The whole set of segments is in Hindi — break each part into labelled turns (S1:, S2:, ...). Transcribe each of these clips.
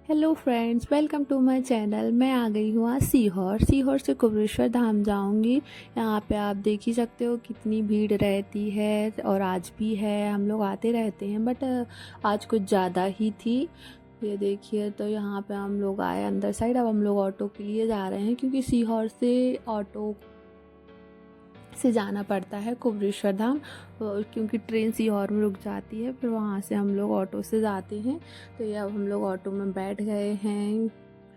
S1: Hello friends, welcome to my channel. मैं आ गई हूँ आज सीहोर से कुबेरेश्वर धाम जाऊँगी। यहाँ पे आप देख ही सकते हो कितनी भीड़ रहती है और आज भी है। हम लोग आते रहते हैं बट आज कुछ ज़्यादा ही थी। ये देखिए, तो यहाँ पे हम लोग आए अंदर साइड। अब हम लोग ऑटो के लिए जा रहे हैं क्योंकि सीहोर से ऑटो से जाना पड़ता है कुबेरेश्वर धाम, क्योंकि ट्रेन सीहोर में रुक जाती है। फिर वहाँ से हम लोग ऑटो से जाते हैं। तो ये अब हम लोग ऑटो में बैठ गए हैं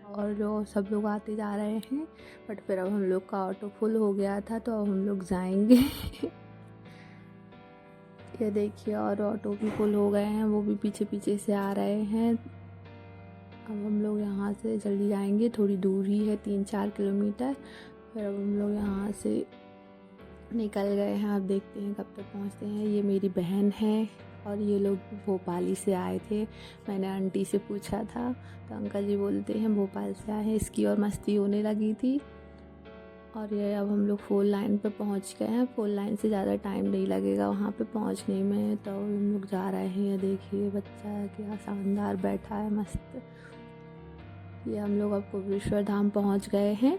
S1: और जो सब लोग आते जा रहे हैं। बट फिर अब हम लोग का ऑटो फुल हो गया था तो अब हम लोग जाएंगे। ये देखिए, और ऑटो भी फुल हो गए हैं, वो भी पीछे पीछे से आ रहे हैं। अब हम लोग यहाँ से जल्दी जाएंगे, थोड़ी दूर ही है, 3-4 किलोमीटर। फिर अब हम लोग यहाँ से निकल गए हैं। अब देखते हैं कब तक पहुँचते हैं। ये मेरी बहन है और ये लोग भोपाली से आए थे। मैंने आंटी से पूछा था तो अंकल जी बोलते हैं भोपाल से आए हैं। इसकी और मस्ती होने लगी थी। और ये अब हम लोग 4 लाइन पे पहुँच गए हैं। 4 लाइन से ज़्यादा टाइम नहीं लगेगा वहाँ पे पहुँचने में। तो हम लोग जा रहे हैं। ये देखिए, बच्चा क्या शानदार बैठा है, मस्त। ये हम लोग अब कुबेरेश्वर धाम पहुँच गए हैं।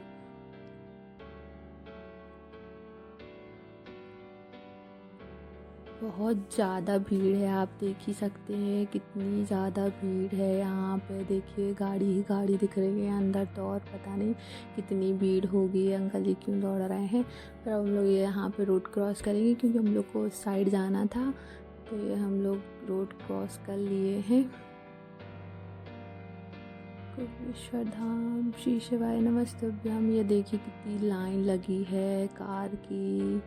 S1: बहुत ज़्यादा भीड़ है, आप देख ही सकते हैं कितनी ज़्यादा भीड़ है। यहाँ पे देखिए, गाड़ी ही गाड़ी दिख रही है अंदर तो, और पता नहीं कितनी भीड़ होगी। अंकल जी क्यों दौड़ रहे हैं। फिर हम लोग ये यहाँ पे रोड क्रॉस करेंगे क्योंकि हम लोग को उस साइड जाना था। तो ये हम लोग रोड क्रॉस कर लिए हैं। कुबेरेश्वर धाम श्री शिवाय नमस्तुभ्यम। ये देखिए कितनी लाइन लगी है कार की।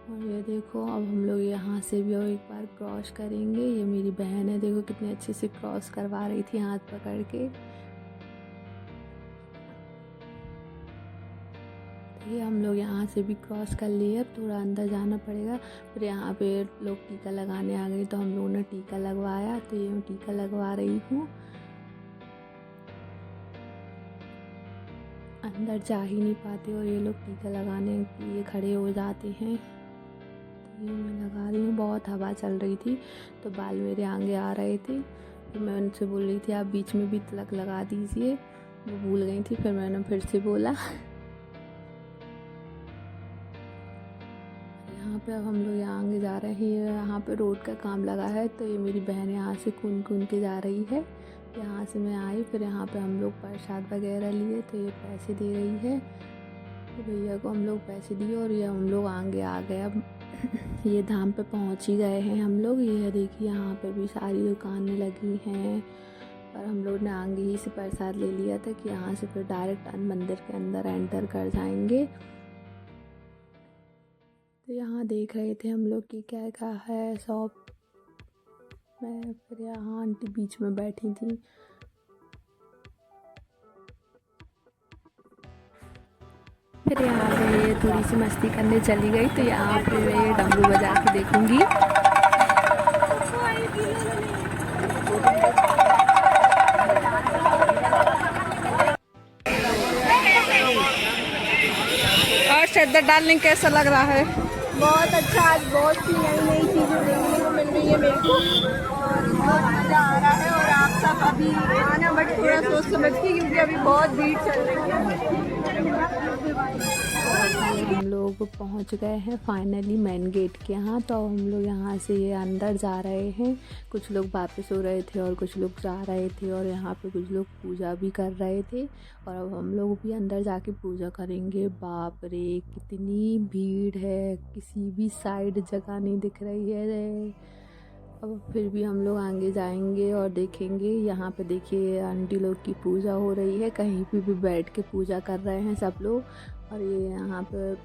S1: और ये देखो, अब हम लोग यहाँ से भी और एक बार क्रॉस करेंगे। ये मेरी बहन है, देखो कितने अच्छे से क्रॉस करवा रही थी हाथ पकड़ के। ये हम लोग यहाँ से भी क्रॉस कर लिए। अब थोड़ा अंदर जाना पड़ेगा। फिर यहाँ पे लोग टीका लगाने आ गए तो हम लोगों ने टीका लगवाया। तो ये मैं टीका लगवा रही हूँ। अंदर जा ही नहीं पाते और ये लोग टीका लगाने के लिए खड़े हो जाते हैं। ये मैं लगा रही हूँ। बहुत हवा चल रही थी तो बाल मेरे आगे आ रहे थे। फिर मैं उनसे बोल रही थी आप बीच में भी तिलक लगा दीजिए। वो भूल गई थी, फिर मैंने फिर से बोला। यहाँ पे अब हम लोग यहाँ आगे जा रहे हैं। यहाँ पे रोड का काम लगा है तो ये मेरी बहन यहाँ से कूद कूद के जा रही है। यहाँ से मैं आई, फिर यहाँ पे हम लोग प्रसाद वगैरह लिए तो ये पैसे दे रही है। तो भैया को हम लोग पैसे दिए और ये हम लोग आगे आ गए। अब ये धाम पे पहुंच ही गए हैं हम लोग। ये देखिए, यहाँ पे भी सारी दुकानें लगी हैं और हम लोग ने आगे ही से प्रसाद ले लिया था कि यहाँ से फिर डायरेक्ट मंदिर के अंदर एंटर कर जाएंगे। तो यहाँ देख रहे थे हम लोग कि क्या क्या है शॉप में। फिर यहाँ आंटी बीच में बैठी थी। फिर यहाँ पे ये थोड़ी सी मस्ती करने चली गई तो यहाँ पे मैं डमरू बजा के देखूंगी। और चद्दर डालने कैसा लग रहा है?
S2: बहुत अच्छा। आज बहुत सी नई नई चीज़ें देखने को मिल रही है मेरे को और बहुत मज़ा आ रहा है। और आप सब अभी आना बट थोड़ा सोच समझ के, क्योंकि अभी बहुत भीड़ चल रही है।
S1: हम लोग पहुंच गए हैं फाइनली मेन गेट के यहाँ। तो हम लोग यहाँ से अंदर जा रहे हैं। कुछ लोग वापस हो रहे थे और कुछ लोग जा रहे थे और यहाँ पे कुछ लोग पूजा भी कर रहे थे। और अब हम लोग भी अंदर जाके पूजा करेंगे। बाप रे, कितनी भीड़ है, किसी भी साइड जगह नहीं दिख रही है। अब फिर भी हम लोग आगे जाएंगे और देखेंगे। यहाँ पे देखिए आंटी लोग की पूजा हो रही है, कहीं भी बैठ के पूजा कर रहे हैं सब लोग। और ये यहाँ पर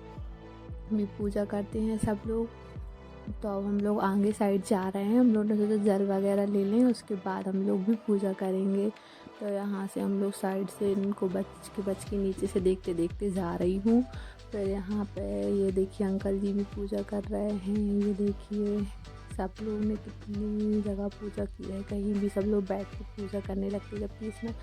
S1: भी पूजा करते हैं सब लोग। तो अब हम लोग आगे साइड जा रहे हैं। हम लोग ने सोचा जल वगैरह ले लें, उसके बाद हम लोग भी पूजा करेंगे। तो यहाँ से हम लोग साइड से इनको बच के नीचे से देखते देखते जा रही हूँ। फिर यहाँ पे ये देखिए अंकल जी भी पूजा कर रहे हैं। ये देखिए, सब लोग ने कितनी जगह पूजा की है, कहीं भी सब लोग बैठ के पूजा करने लगते, जबकि इसमें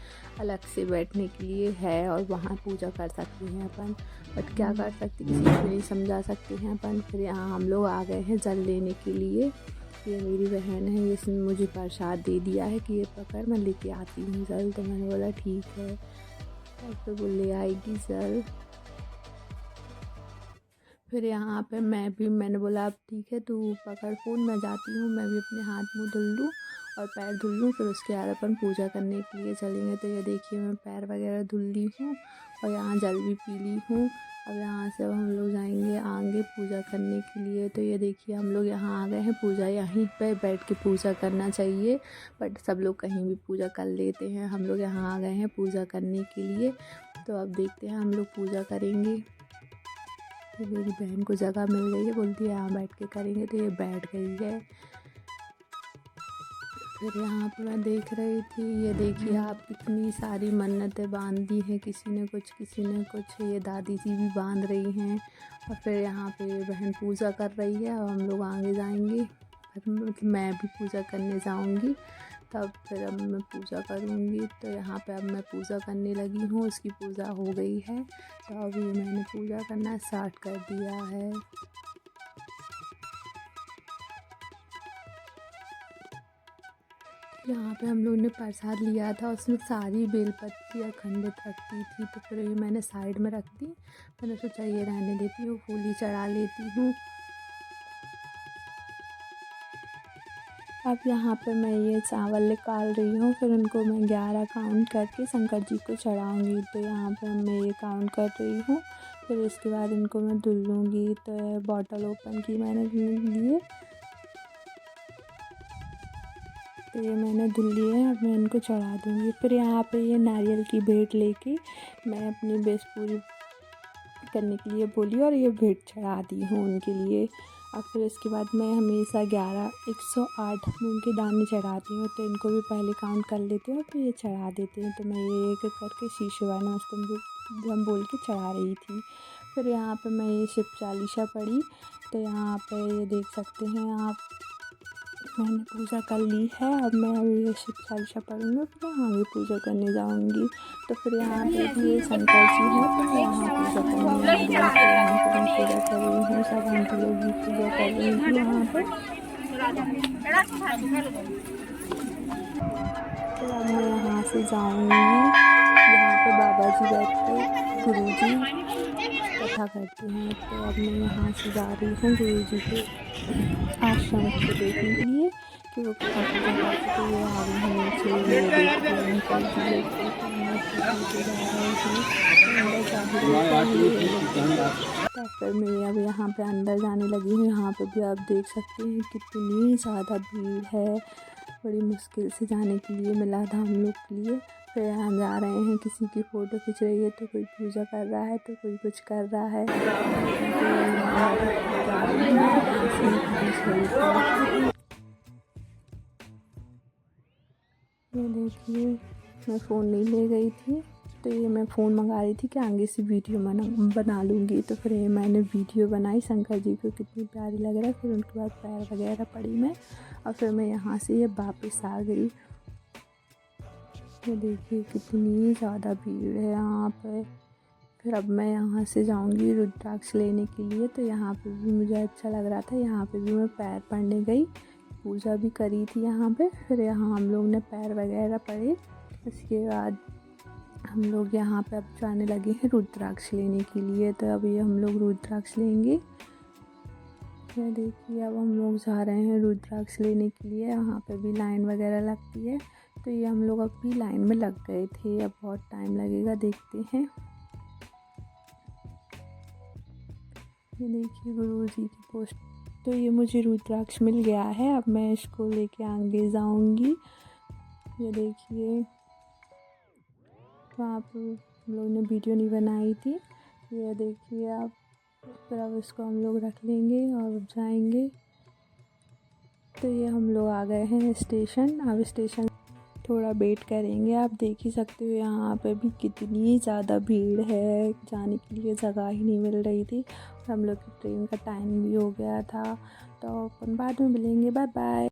S1: अलग से बैठने के लिए है और वहाँ पूजा कर सकते हैं अपन। बट क्या कर सकते, किसी को नहीं समझा सकते हैं अपन। फिर यहाँ हम लोग आ गए हैं जल लेने के लिए। ये मेरी बहन है, इसने मुझे प्रसाद दे दिया है कि ये पकड़, मैं लेके आती हूँ जल। तो मैंने बोला ठीक है, और फिर वो ले आएगी जल। फिर यहाँ पे मैंने बोला अब ठीक है, तू पकड़ फ़ोन, मैं जाती हूँ, मैं भी अपने हाथ मुँह धुल लूँ और पैर धुल लूँ, फिर उसके बाद अपन पूजा करने के लिए चलेंगे। तो ये देखिए मैं पैर वगैरह धुल ली हूँ और यहाँ जल भी पी ली हूँ। अब यहाँ से अब हम लोग जाएंगे आगे पूजा करने के लिए। तो ये देखिए हम लोग यहाँ आ गए हैं। पूजा यहीं पे बैठ के पूजा करना चाहिए, बट सब लोग कहीं भी पूजा कर लेते हैं। हम लोग यहाँ आ गए हैं पूजा करने के लिए। तो अब देखते हैं हम लोग पूजा करेंगे। तो मेरी बहन को जगह मिल गई है, बोलती है यहाँ बैठ के करेंगे, तो ये बैठ गई है। फिर यहाँ पे मैं देख रही थी, ये देखिए आप कितनी सारी मन्नतें बांधी हैं, किसी ने कुछ। ये दादी जी भी बांध रही हैं और फिर यहाँ पे बहन पूजा कर रही है। अब हम लोग आगे जाएंगे, फिर मैं भी पूजा करने जाऊंगी, तब फिर अब मैं पूजा करूंगी। तो यहाँ पे अब मैं पूजा करने लगी हूँ, उसकी पूजा हो गई है। तो अभी मैंने पूजा करना स्टार्ट कर दिया है। यहाँ पे हम लोग ने प्रसाद लिया था, उसमें सारी बेलपत्ती अखंडित रखती थी, तो फिर ये मैंने साइड में रख दी। मैंने सोचा ये रहने देती हूँ, फूल ही चढ़ा लेती हूँ। अब यहाँ पे मैं ये चावल निकाल रही हूँ, फिर उनको मैं 11 काउंट करके शंकर जी को चढ़ाऊँगी। तो यहाँ पे मैं ये काउंट कर रही हूँ, फिर इसके बाद इनको मैं धुल लूँगी। तो बॉटल ओपन की मैंने लिए, तो ये मैंने धुल लिए हैं, अब मैं इनको चढ़ा दूँगी। फिर यहाँ पे ये नारियल की भेंट लेके मैं अपनी बेस पूरी करने के लिए बोली और ये भेंट चढ़ा दी हूँ उनके लिए। और फिर इसके बाद मैं हमेशा 108 मूंग के दाने चढ़ाती हूँ, तो इनको भी पहले काउंट कर लेती हूँ, फिर ये चढ़ा देती हूँ। तो मैं ये एक करके शीशे वाला उसको बोल के चढ़ा रही थी। फिर यहाँ पे मैं ये शिव चालीसा पढ़ी। तो यहाँ पे ये देख सकते हैं आप, मैंने पूजा कर ली है। अब मैं अभी ये शिव चालीसा पढ़ूँगी, फिर आगे पूजा करने जाऊँगी। तो फिर यहाँ पे भी ये शंकर जी है, तो मैं यहाँ पूजा करने आ गई। तो यहाँ पर मैं पूजा कर रही हूँ, सब आंटी लोग भी पूजा कर रही थी यहाँ पर। तो अब मैं यहाँ से जाऊँगी, यहाँ पे बाबा जी बैठ के गुरु जी कथा करते हैं। तो अब मैं यहाँ से जा रही हूँ गुरु जी के आश्रम को देखने के लिए कि वो कथा पूजा करते। तो ये आ गए हैं नीचे, ये देखते हैं अंकल जी लोग तो फिर मैं अब यहाँ पे अंदर जाने लगी हूँ। यहाँ पे भी आप देख सकते हैं कितनी ज़्यादा भीड़ है, बड़ी मुश्किल से जाने के लिए मिला था हम लोग के लिए। फिर यहाँ जा रहे हैं, किसी की फ़ोटो खींच रही है, तो कोई पूजा कर रहा है, तो कोई कुछ कर रहा है। ये देखिए मैं फ़ोन नहीं ले गई थी, तो ये मैं फ़ोन मंगा रही थी कि आगे से वीडियो बना लूँगी। तो फिर ये मैंने वीडियो बनाई, शंकर जी को कितनी प्यारी लग रहा है। फिर उनके बाद पैर वगैरह पड़ी मैं, और फिर मैं यहाँ से ये वापस आ गई। ये देखिए कितनी ज़्यादा भीड़ है यहाँ पे। फिर अब मैं यहाँ से जाऊँगी रुद्राक्ष लेने के लिए। तो यहाँ पे भी मुझे अच्छा लग रहा था, यहाँ पे भी मैं पैर पड़ने गई, पूजा भी करी थी यहाँ पे। फिर यहाँ हम लोग ने पैर वगैरह पड़े, इसके बाद हम लोग यहाँ पे अब जाने लगे हैं रुद्राक्ष लेने के लिए। तो अभी हम लोग रुद्राक्ष लेंगे। ये देखिए अब हम लोग जा रहे हैं रुद्राक्ष लेने के लिए। यहाँ पे भी लाइन वगैरह लगती है, तो ये हम लोग अभी लाइन में लग गए थे। अब बहुत टाइम लगेगा, देखते हैं। ये देखिए गुरु जी की पोस्ट। तो ये मुझे रुद्राक्ष मिल गया है, अब मैं इसको लेके आगे जाऊंगी। ये देखिए वहाँ पर हम लोग ने वीडियो नहीं बनाई थी, ये देखिए आप। फिर अब इसको हम लोग रख लेंगे और जाएंगे। तो ये हम लोग आ गए हैं स्टेशन। अब स्टेशन थोड़ा वेट करेंगे। आप देख ही सकते हो यहाँ पे भी कितनी ज़्यादा भीड़ है, जाने के लिए जगह ही नहीं मिल रही थी। और हम लोग की ट्रेन का टाइम भी हो गया था। तो अपन बाद में मिलेंगे, बाय बाय।